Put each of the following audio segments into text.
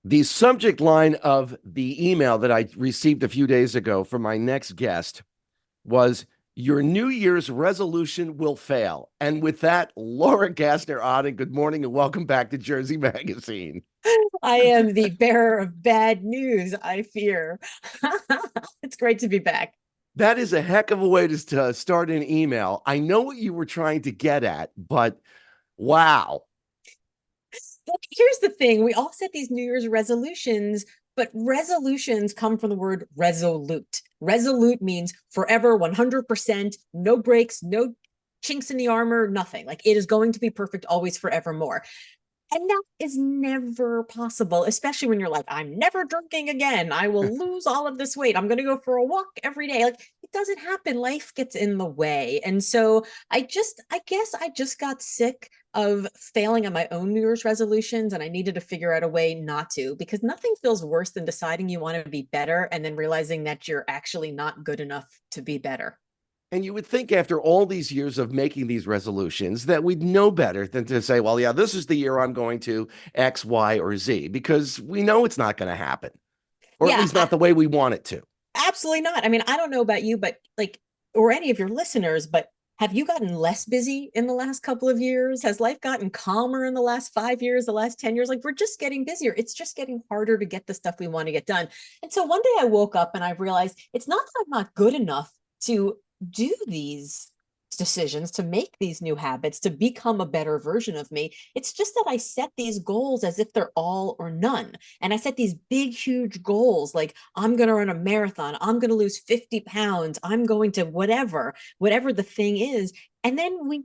The subject line of the email that I received a few days ago from my next guest was "Your New Year's resolution will fail." And with that, Laura Gassner Otting, good morning and welcome back to Jersey Magazine. I am the bearer of bad news, I fear. It's great to be back. That is a heck of a way to start an email. I know what you were trying to get at, but wow. Look, here's the thing. We all set these New Year's resolutions, but resolutions come from the word resolute. Resolute means forever, 100%, no breaks, no chinks in the armor, nothing. Like it is going to be perfect always, forevermore. And that is never possible, especially when you're like, I'm never drinking again. I will lose all of this weight. I'm going to go for a walk every day. Like it doesn't happen. Life gets in the way. And so I guess I just got sick of failing on my own New Year's resolutions. And I needed to figure out a way not to, because nothing feels worse than deciding you want to be better and then realizing that you're actually not good enough to be better. And you would think after all these years of making these resolutions that we'd know better than to say, well, yeah, this is the year I'm going to X, Y, or Z, because we know it's not going to happen, or at Yeah, least not the way we want it to. absolutely not. I mean, I don't know about you, but like, or any of your listeners, but have you gotten less busy in the last couple of years? Has life gotten calmer in the last 5 years, the last 10 years? Like, we're just getting busier. It's just getting harder to get the stuff we want to get done. And so one day I woke up and I realized it's not that I'm not good enough to do these decisions, to make these new habits, to become a better version of me. It's just that I set these goals as if they're all or none. And I set these big, huge goals like I'm going to run a marathon, I'm going to lose 50 pounds, I'm going to whatever the thing is. And then we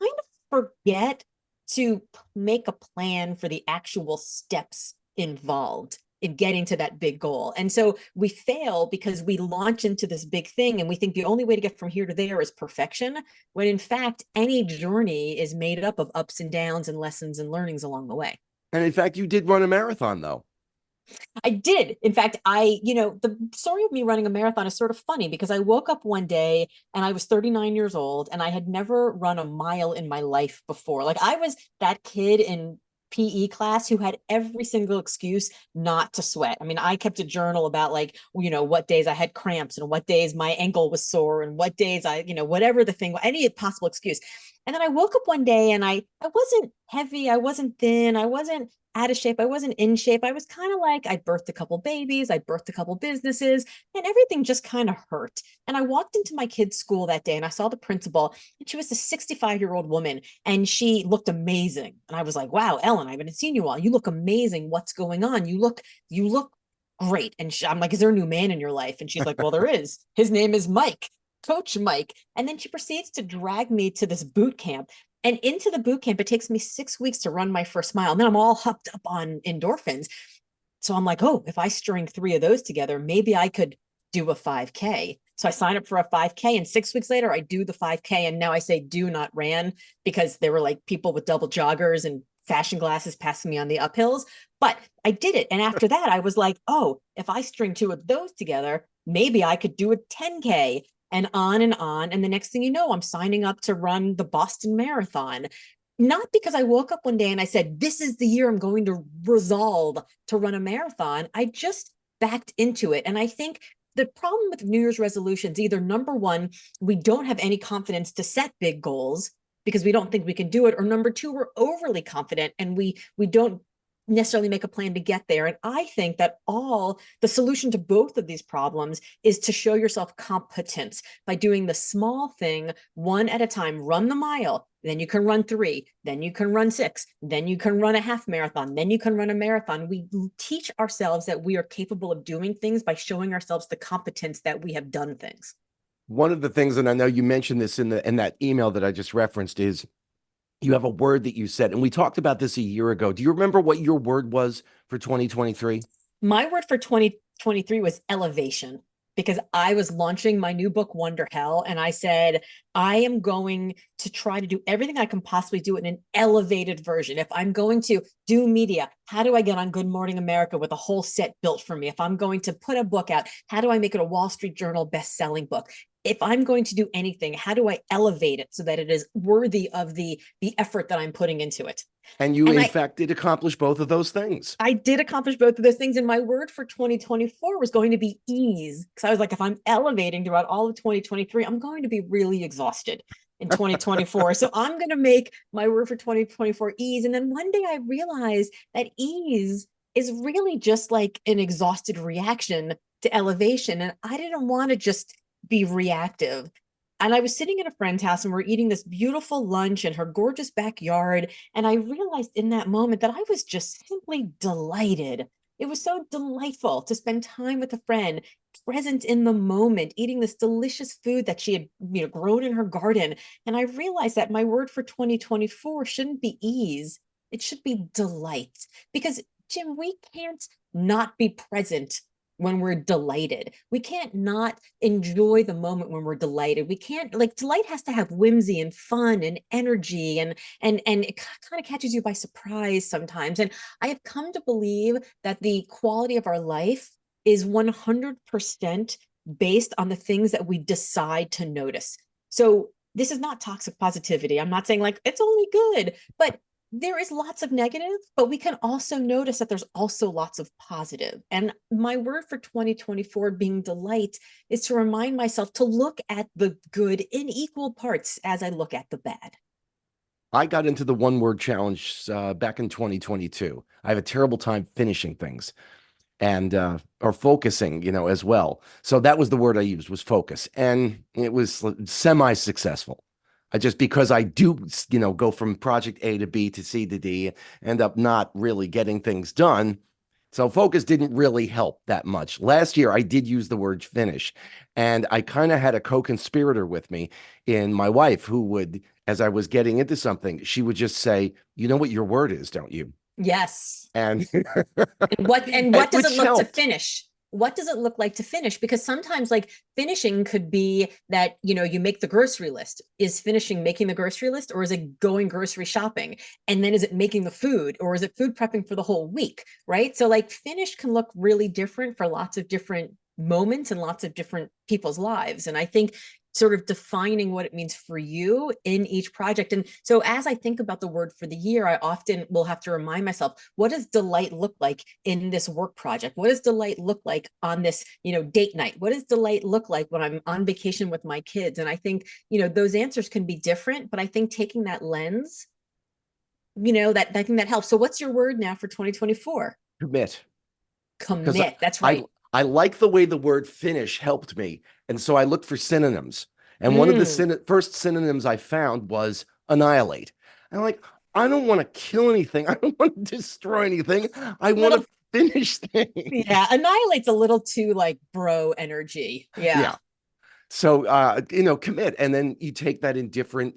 kind of forget to make a plan for the actual steps involved in getting to that big goal. And so we fail because we launch into this big thing and we think the only way to get from here to there is perfection, when in fact, any journey is made up of ups and downs and lessons and learnings along the way. And in fact, you did run a marathon, though. I did. In fact, the story of me running a marathon is sort of funny because I woke up one day and I was 39 years old and I had never run a mile in my life before. Like I was that kid in PE class who had every single excuse not to sweat. I mean, I kept a journal about like, what days I had cramps and what days my ankle was sore and what days whatever the thing, any possible excuse. And then I woke up one day and I wasn't heavy, I wasn't thin, I wasn't out of shape. I wasn't in shape. I was kind of like, I birthed a couple babies, I birthed a couple businesses, and everything just kind of hurt. And I walked into my kid's school that day and I saw the principal, and she was a 65-year-old woman, and she looked amazing. And I was like, wow, Ellen, I haven't seen you all. You look amazing. What's going on? You look great. And I'm like, is there a new man in your life? And she's like, well, there is. His name is Mike. Coach Mike. And then she proceeds to drag me to this boot camp. And into the boot camp, it takes me 6 weeks to run my first mile. And then I'm all hopped up on endorphins. So I'm like, oh, if I string three of those together, maybe I could do a 5K. So I sign up for a 5K, and 6 weeks later, I do the 5K. And now I say do not ran because there were like people with double joggers and fashion glasses passing me on the uphills. But I did it. And after that, I was like, oh, if I string two of those together, maybe I could do a 10K and on and on. And the next thing you know, I'm signing up to run the Boston Marathon. Not because I woke up one day and I said, this is the year I'm going to resolve to run a marathon. I just backed into it. And I think the problem with New Year's resolutions, either number one, we don't have any confidence to set big goals because we don't think we can do it, or number two, we're overly confident and we don't necessarily make a plan to get there. And I think that all the solution to both of these problems is to show yourself competence by doing the small thing one at a time. Run the mile, then you can run three, then you can run six, then you can run a half marathon, then you can run a marathon. We teach ourselves that we are capable of doing things by showing ourselves the competence that we have done things. One of the things, and I know you mentioned this in that email that I just referenced, is you have a word that you said, and we talked about this a year ago. Do you remember what your word was for 2023? My word for 2023 was elevation, because I was launching my new book, Wonderhell. And I said, I am going to try to do everything I can possibly do in an elevated version. If I'm going to do media, how do I get on Good Morning America with a whole set built for me? If I'm going to put a book out, how do I make it a Wall Street Journal best-selling book? If I'm going to do anything, how do I elevate it so that it is worthy of the effort that I'm putting into it? And you, And in fact, did accomplish both of those things. I did accomplish both of those things. And my word for 2024 was going to be ease. Because I was like, if I'm elevating throughout all of 2023, I'm going to be really exhausted in 2024. So I'm going to make my word for 2024 ease. And then one day I realized that ease is really just like an exhausted reaction to elevation. And I didn't want to just be reactive. And I was sitting at a friend's house and we're eating this beautiful lunch in her gorgeous backyard. And I realized in that moment that I was just simply delighted. It was so delightful to spend time with a friend, present in the moment, eating this delicious food that she had, grown in her garden. And I realized that my word for 2024 shouldn't be ease. It should be delight. Because, Jim, we can't not be present when we're delighted. We can't not enjoy the moment when we're delighted. We can't, like, delight has to have whimsy and fun and energy, and it kind of catches you by surprise sometimes. And I have come to believe that the quality of our life is 100% based on the things that we decide to notice. So this is not toxic positivity. I'm not saying like it's only good, but there is lots of negative, but we can also notice that there's also lots of positive. And my word for 2024 being delight is to remind myself to look at the good in equal parts as I look at the bad. I got into the one word challenge back in 2022. I have a terrible time finishing things and or focusing, as well. So that was the word I used, was focus. And it was semi-successful. Because I do, go from project A to B to C to D, end up not really getting things done. So focus didn't really help that much. Last year, I did use the word finish, and I kind of had a co-conspirator with me in my wife who would, as I was getting into something, she would just say, "You know what your word is, don't you?" Yes. And what does it which look to helped. finish? What does it look like to finish? Because sometimes like finishing could be that, you make the grocery list. Is finishing making the grocery list, or is it going grocery shopping? And then is it making the food, or is it food prepping for the whole week? Right. So like finish can look really different for lots of different moments and lots of different people's lives. And I think sort of defining what it means for you in each project. And so as I think about the word for the year, I often will have to remind myself, what does delight look like in this work project? What does delight look like on this, date night? What does delight look like when I'm on vacation with my kids? And I think, those answers can be different, but I think taking that lens, that I think that helps. So what's your word now for 2024? Commit. Because Commit. That's I right. I like the way the word finish helped me, and so I looked for synonyms. And one of the Mm. first synonyms I found was annihilate. And I'm like, I don't want to kill anything. I don't want to destroy anything. I want Little, to finish yeah, things. annihilate's a little too like bro energy. Yeah. Yeah. So commit, and then you take that in different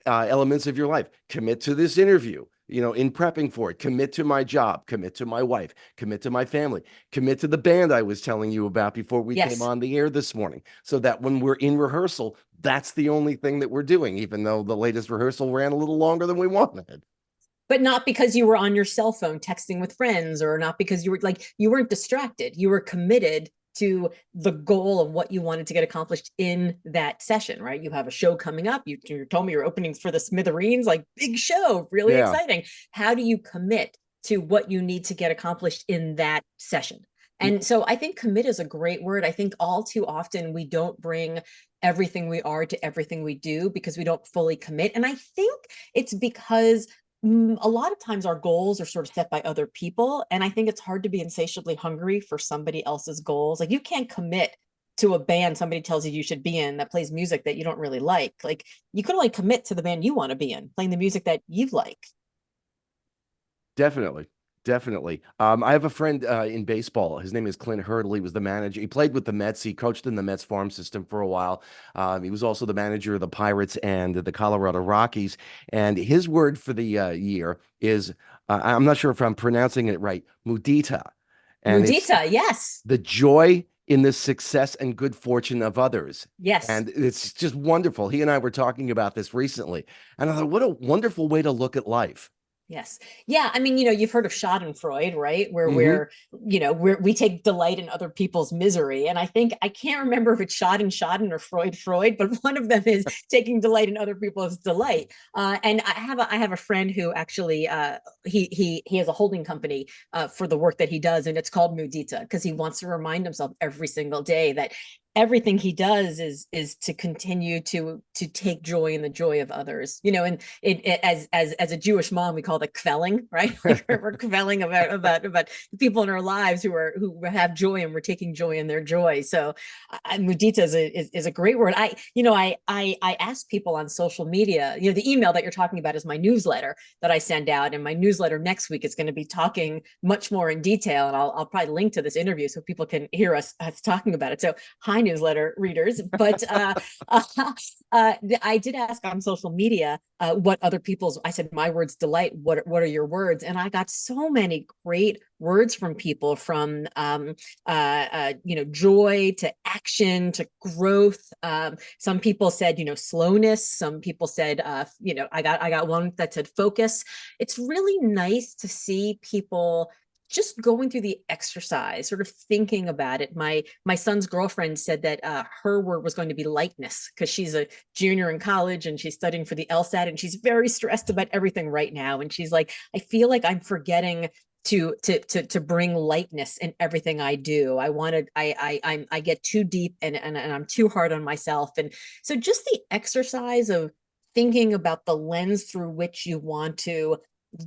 elements of your life. Commit to this interview, in prepping for it. Commit to my job. Commit to my wife. Commit to my family. Commit to the band I was telling you about before we came Yes. on the air this morning. So that when we're in rehearsal, that's the only thing that we're doing, even though the latest rehearsal ran a little longer than we wanted. But not because you were on your cell phone texting with friends, or not because you were like, you weren't distracted. You were committed to the goal of what you wanted to get accomplished in that session, right? You have a show coming up. You told me you're opening for the Smithereens, like big show, really Yeah, exciting. How do you commit to what you need to get accomplished in that session? And so I think commit is a great word. I think all too often we don't bring everything we are to everything we do because we don't fully commit. And I think it's because a lot of times our goals are sort of set by other people. And I think it's hard to be insatiably hungry for somebody else's goals. Like you can't commit to a band somebody tells you should be in that plays music that you don't really like. Like you could only commit to the band you want to be in, playing the music that you like. definitely. Definitely. I have a friend in baseball. His name is Clint Hurdle. He was the manager. He played with the Mets. He coached in the Mets farm system for a while. He was also the manager of the Pirates and the Colorado Rockies. And his word for the year is, I'm not sure if I'm pronouncing it right, mudita. And it's Mudita, yes. the joy in the success and good fortune of others. Yes. And it's just wonderful. He and I were talking about this recently, and I thought, what a wonderful way to look at life. Yes. Yeah. I mean, you've heard of Schadenfreude, right? Where Hmm. we take delight in other people's misery. And I think I can't remember if it's Schaden or Freud, but one of them is taking delight in other people's delight. And I have a friend who actually he has a holding company for the work that he does, and it's called Mudita, because he wants to remind himself every single day that everything he does is to continue to take joy in the joy of others, and as a Jewish mom, we call it quelling, right? Like we're quelling about the people in our lives who have joy, and we're taking joy in their joy. So mudita is a great word. I ask people on social media, the email that you're talking about is my newsletter that I send out, and my newsletter next week is going to be talking much more in detail, and I'll probably link to this interview so people can hear us talking about it. So hi, newsletter readers. But I did ask on social media what other people's, I said, my words delight. What are your words? And I got so many great words from people, from joy to action to growth. Some people said, slowness. Some people said, I got one that said focus. It's really nice to see people just going through the exercise, sort of thinking about it. My son's girlfriend said that her word was going to be lightness, because she's a junior in college and she's studying for the LSAT, and she's very stressed about everything right now. And she's like, I feel like I'm forgetting to bring lightness in everything I do. I get too deep, and I'm too hard on myself. And so just the exercise of thinking about the lens through which you want to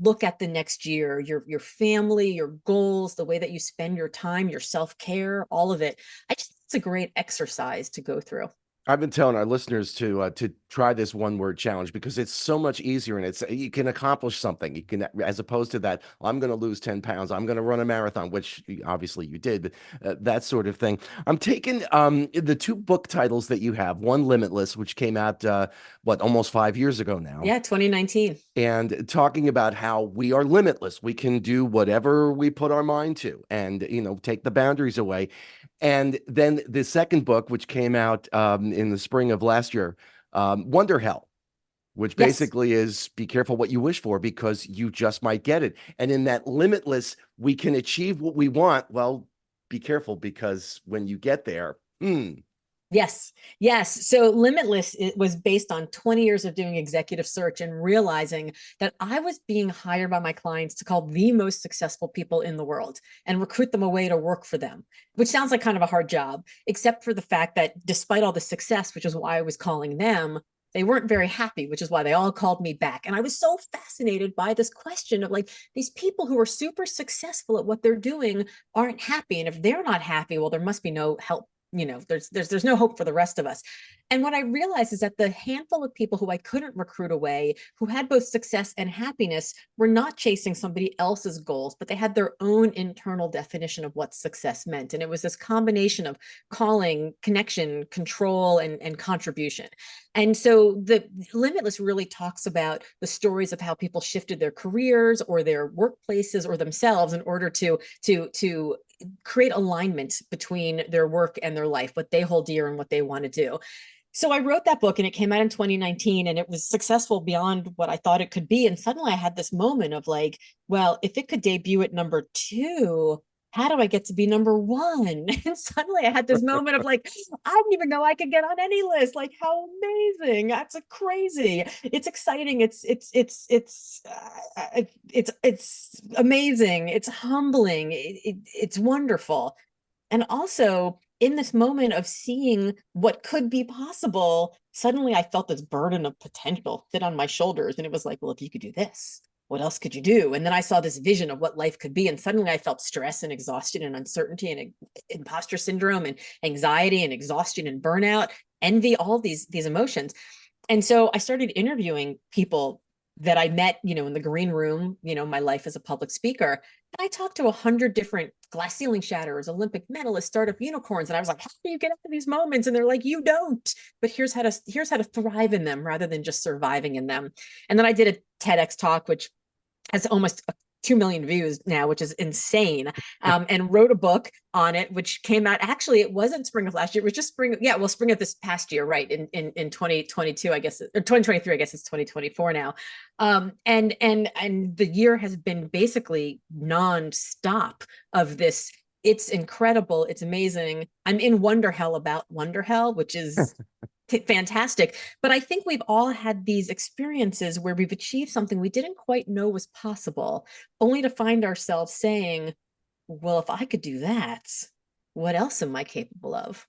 look at the next year, your family, your goals, the way that you spend your time, your self-care, all of it. It's a great exercise to go through. I've been telling our listeners to try this one word challenge, because it's so much easier, and it's you can accomplish something. You can, as opposed to that, I'm going to lose 10 pounds, I'm going to run a marathon, which obviously you did, but that sort of thing. I'm taking the two book titles that you have. One, Limitless, which came out almost 5 years ago now, Yeah, 2019. and talking about how we are limitless. We can do whatever we put our mind to, and take the boundaries away. And then the second book, which came out in the spring of last year, Wonderhell, which Yes. basically is be careful what you wish for, because you just might get it. And in that limitless, we can achieve what we want. Well, be careful, because when you get there, Yes. Yes. So Limitless, it was based on 20 years of doing executive search and realizing that I was being hired by my clients to call the most successful people in the world and recruit them away to work for them, which sounds like kind of a hard job, except for the fact that despite all the success, which is why I was calling them, they weren't very happy, which is why they all called me back. And I was so fascinated by this question of, like, these people who are super successful at what they're doing aren't happy. And if they're not happy, well, there must be no help. There's no hope for the rest of us. And what I realized is that the handful of people who I couldn't recruit away, who had both success and happiness, were not chasing somebody else's goals, but they had their own internal definition of what success meant. And it was this combination of calling, connection, control, and contribution. And so the Limitless really talks about the stories of how people shifted their careers or their workplaces or themselves in order to create alignment between their work and their life, what they hold dear and what they want to do. So I wrote that book, and it came out in 2019, and it was successful beyond what I thought it could be. And suddenly I had this moment of, like, well, if it could debut at number 2, how do I get to be number 1? And suddenly I had this moment of, like, I didn't even know I could get on any list. Like, how amazing. That's crazy. It's exciting. It's amazing. It's humbling. It's wonderful. And also, in this moment of seeing what could be possible, suddenly I felt this burden of potential sit on my shoulders. And it was like, well, if you could do this, what else could you do? And then I saw this vision of what life could be. And suddenly I felt stress and exhaustion and uncertainty and imposter syndrome and anxiety and exhaustion and burnout, envy, all these emotions. And so I started interviewing people that I met, in the green room, my life as a public speaker. And I talked to 100 different glass ceiling shatterers, Olympic medalists, startup unicorns. And I was like, how do you get out of these moments? And they're like, you don't, but here's how to thrive in them rather than just surviving in them. And then I did a TEDx talk, which has almost 2 million views now, which is insane. And wrote a book on it, which came out. Actually, it wasn't spring of last year. It was just spring. Yeah, well, spring of this past year, right? In 2022, I guess, or 2023. I guess it's 2024 now. And the year has been basically nonstop of this. It's incredible. It's amazing. I'm in Wonderhell about Wonderhell, which is fantastic. But I think we've all had these experiences where we've achieved something we didn't quite know was possible, only to find ourselves saying, well, if I could do that, what else am I capable of?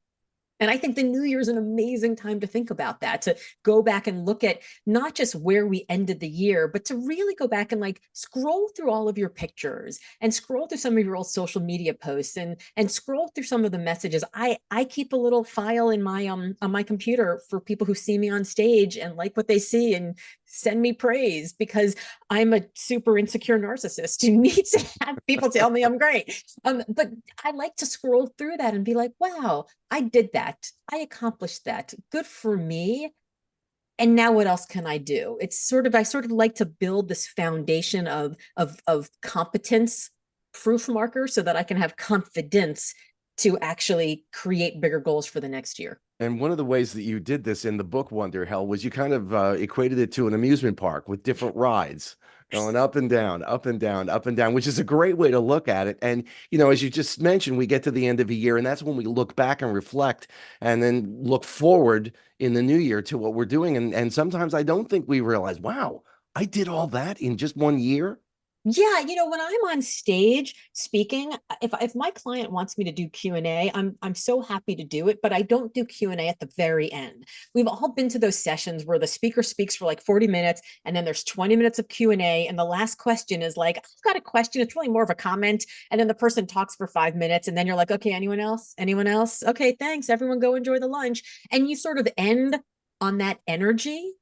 And I think the new year is an amazing time to think about that, to go back and look at not just where we ended the year, but to really go back and like scroll through all of your pictures and scroll through some of your old social media posts and scroll through some of the messages. I keep a little file in my on my computer for people who see me on stage and like what they see and send me praise, because I'm a super insecure narcissist who needs to have people tell me I'm great. But I like to scroll through that and be like, wow, I did that. I accomplished that. Good for me. And now what else can I do? It's sort of, I sort of like to build this foundation of competence proof marker so that I can have confidence to actually create bigger goals for the next year. And one of the ways that you did this in the book Wonderhell was you kind of equated it to an amusement park with different rides going up and down, up and down, up and down, which is a great way to look at it. And, you know, as you just mentioned, we get to the end of a year, and that's when we look back and reflect and then look forward in the new year to what we're doing. And sometimes I don't think we realize, wow, I did all that in just one year. Yeah, when I'm on stage speaking, if my client wants me to do Q&A, I'm so happy to do it, but I don't do Q&A at the very end. We've all been to those sessions where the speaker speaks for like 40 minutes and then there's 20 minutes of Q&A, and the last question is like, I've got a question, it's really more of a comment, and then the person talks for 5 minutes and then you're like, okay, anyone else? Anyone else? Okay, thanks. Everyone go enjoy the lunch. And you sort of end on that energy.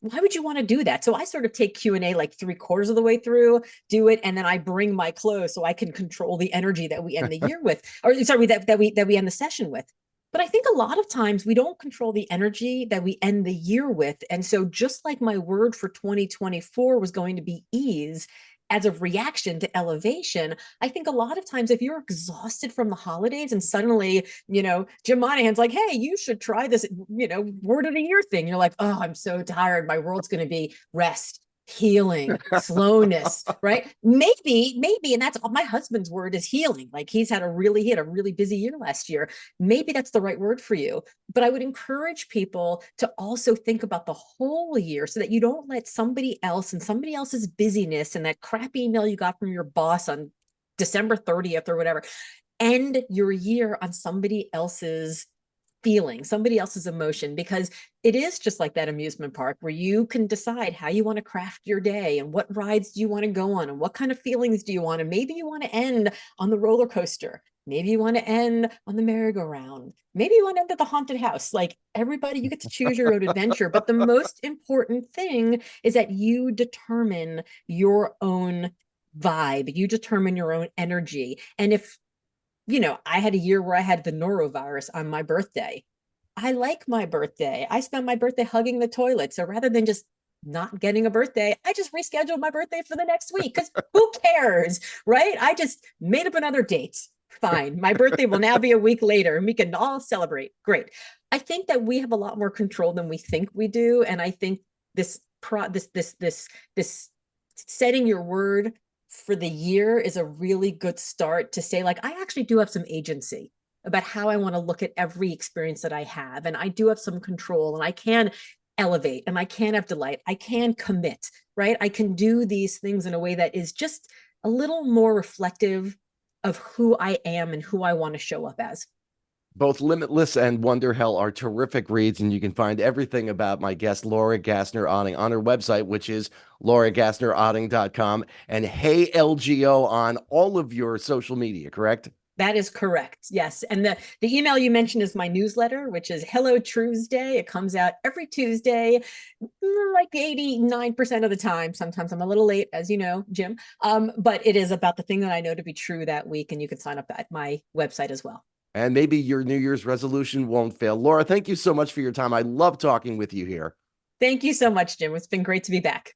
Why would you want to do that? So I sort of take Q&A like 3/4 of the way through, do it, and then I bring my close so I can control the energy that we end the year with, or sorry, that we end the session with. But I think a lot of times we don't control the energy that we end the year with. And so just like my word for 2024 was going to be ease, as a reaction to elevation, I think a lot of times if you're exhausted from the holidays and suddenly, Jim Monaghan's like, hey, you should try this, word of the year thing. You're like, oh, I'm so tired. My world's going to be rest, healing, slowness, right? Maybe, and that's my husband's word is healing. Like he had a really busy year last year. Maybe that's the right word for you. But I would encourage people to also think about the whole year so that you don't let somebody else and somebody else's busyness and that crappy email you got from your boss on December 30th or whatever, end your year on somebody else's feeling, somebody else's emotion, because it is just like that amusement park where you can decide how you want to craft your day and what rides do you want to go on and what kind of feelings do you want. And maybe you want to end on the roller coaster. Maybe you want to end on the merry-go-round. Maybe you want to end at the haunted house. Like everybody, you get to choose your own adventure. But the most important thing is that you determine your own vibe. You determine your own energy. And if I had a year where I had the norovirus on my birthday. I like my birthday. I spent my birthday hugging the toilet. So rather than just not getting a birthday, I just rescheduled my birthday for the next week because who cares, right? I just made up another date. Fine. My birthday will now be a week later and we can all celebrate. Great. I think that we have a lot more control than we think we do. And I think this setting your word for the year is a really good start to say, like, I actually do have some agency about how I want to look at every experience that I have. And I do have some control and I can elevate and I can have delight. I can commit, right? I can do these things in a way that is just a little more reflective of who I am and who I want to show up as. Both Limitless and Wonderhell are terrific reads, and you can find everything about my guest, Laura Gassner Otting, on her website, which is lauraгаssnerotting.com, and Hey LGO on all of your social media, correct? That is correct. Yes. And the email you mentioned is my newsletter, which is Hello Tuesday. It comes out every Tuesday, like 89% of the time. Sometimes I'm a little late, as you know, Jim. But it is about the thing that I know to be true that week. And you can sign up at my website as well. And maybe your New Year's resolution won't fail. Laura, thank you so much for your time. I love talking with you here. Thank you so much, Jim. It's been great to be back.